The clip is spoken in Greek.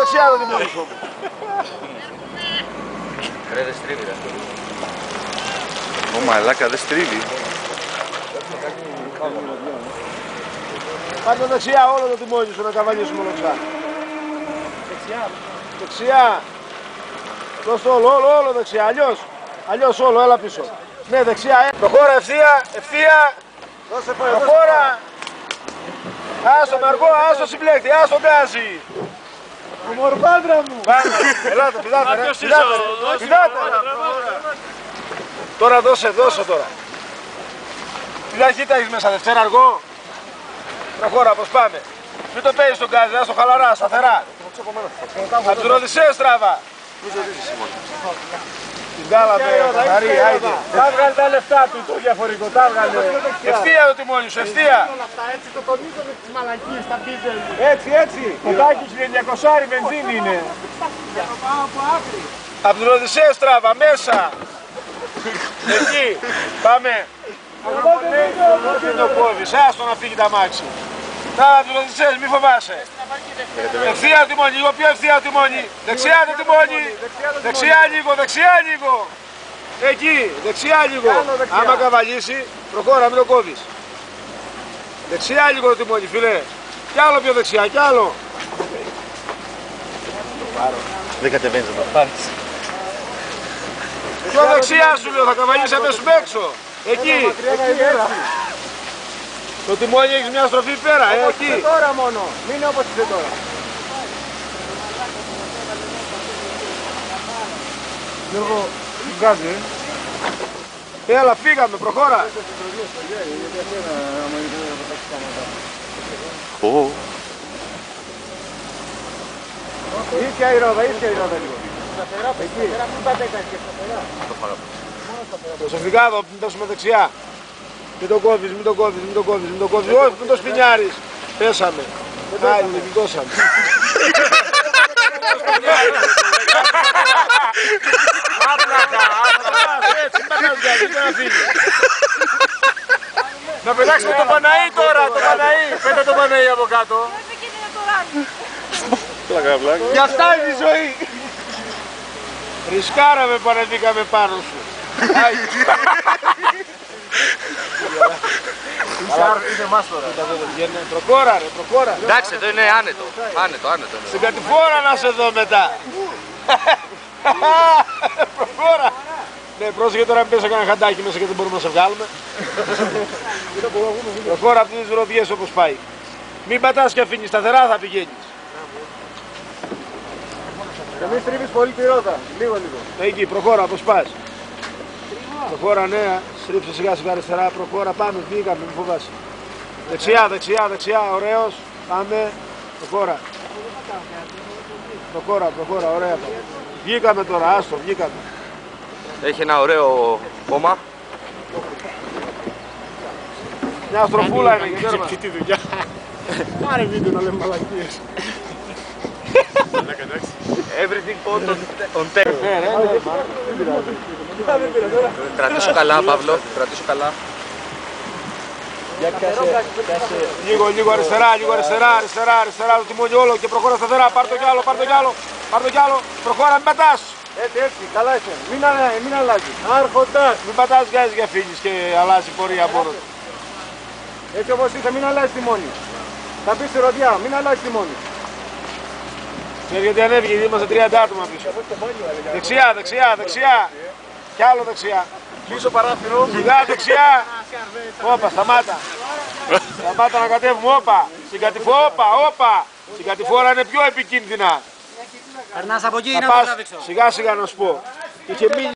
δεξιά το τιμόνι σου. Ρε δεν στρίβει ρε. Ω μαλάκα δεν στρίβει. Πάρτε δεξιά όλο το τιμόνι σου να καβαλήσουμε όλο ξά. Δεξιά. Δεξιά. Δώστε όλο δεξιά, αλλιώς όλο, έλα πίσω. Ναι, δεξιά, προχώρα ευθεία, προχώρα. Άστο Μαρκό, άστο συμπλέκτη, άστο γκάζι. Ο μορφάντρα μου. Πάμε, ελάτε, πηδάτε ρε, πηδάτε. Τώρα δώσε τώρα. Τι ταχύτητα έχεις μέσα, Δευτέρα αργό. Προχώρα, πως πάμε. Μην το παίζεις τον γκάζι, άστο χαλαρά, σταθερά. Απ' τους Οδυσσέους στράβα. Την βγάλαμε καθαρή, άιντε. Θα βγάλει τα λεφτά του το διαφορικό, τα βγάλε. Ευθεία το τιμόνι σου, ευθεία. Έτσι το τονίζω με τις μαλακίες, τα μπίζελ. Έτσι. Το τάκι σου 900 βενζίνη είναι. Απ' τους Οδυσσέους στράβα, μέσα. Εκεί, πάμε. Δεν το κόβεις, άστο να φύγει τα μάξι. Να, τους Οδυσσέους, μη φοβάσαι. Ευθεία το τιμόνι, λίγο πιο ευθεία το τιμόνι. Δεξιά το τιμόνι. Δεξιά λίγο. Εκεί, δεξιά λίγο. Άμα καβαλήσει, προχώρα, μην το κόβεις. Δεξιά λίγο το τιμόνι, φίλε. Κι άλλο πιο δεξιά, κι άλλο. Δεν κατεβαίνεις να το πάρεις. Πιο δεξιά σου λέω, θα καβαλήσει αμέσως έξω. Εκεί. Το τιμόνι έχεις μια στροφή πέρα, εκεί. Τώρα μόνο, μην είναι όπως είσαι τώρα. Γιώργο, βγάζει. Έλα, φύγαμε, προχώρα. Ω. Ήρθε η ρόδα λίγο. Εκεί. Προσεκτικά εδώ, μην δώσουμε δεξιά. Μην το κόβεις. Όχι, μην το σπινιάρεις. Πέσαμε. Άιντε, μην δώσαμε. Έτσι, μην πατάς, να φύγει. Να πετάξουμε το Παναή τώρα, Πέτα το Παναή από κάτω. Πλάκα. Γι' αυτά είναι η ζωή. Ρισκάραμε που ανεβήκαμε πάνω σου. Είναι εμάς τώρα. Προχώρα. Εντάξει εδώ είναι άνετο. Στην κατηφόρα να σε δω μετά. Προχώρα. Ναι, πρόσεχε τώρα μην πες να κάνει χαντάκι μέσα και δεν μπορούμε να σε βγάλουμε. Προχώρα από τις ροδιές όπως πάει. Μην πατάς και αφήνεις, σταθερά θα πηγαίνεις. Και μην στρίβεις πολύ τη ρόδα. Λίγο. Εκεί, προχώρα, όπως πας. Προχώρα, ναι, στρίψε σιγά αριστερά, προχώρα, πάμε, βγήκαμε, μην φοβάσαι. Δεξιά, ωραίος, πάμε, προχώρα. Προχώρα, ωραία. Βγήκαμε τώρα, άστο, βγήκαμε. Έχει ένα ωραίο κόμμα. Μια στροφούλα είναι και τέρμα. Τι δουλειά. Πάρε βίντεο να λέμε μαλακίες. Everything on tape. Ναι, Κρατήσου καλά, Παύλο. Λίγο αριστερά, το τιμόνι όλο και προχώρα σταθερά, πάρ' το κι άλλο, προχώρα, μην πατάς. Έτσι, καλά είσαι. Μην αλλάζει. Άρχοντας. Μην πατάς γκάζι για φύγεις και αλλάζει πορεία μόνο του. Έτσι όπως είσαι, μην αλλάζει τιμόνι. Θα πεις στη ροδιά, μην αλλάζει τιμόνι. Ξέρεις γιατί ανέβηκε, γιατί είμαστε 30 άτομα πίσω. Δεξιά. Κι άλλο δεξιά. Πίσω παράθυρο. Σιγά δεξιά. Όπα, σταμάτα. Σταμάτα να κατέβουμε, όπα. Στην κατηφόρα είναι πιο επικίνδυνα. Περνάς από εκεί ή Θα να το πας τραβήξω. σιγά να σου πω. Είχε μείνει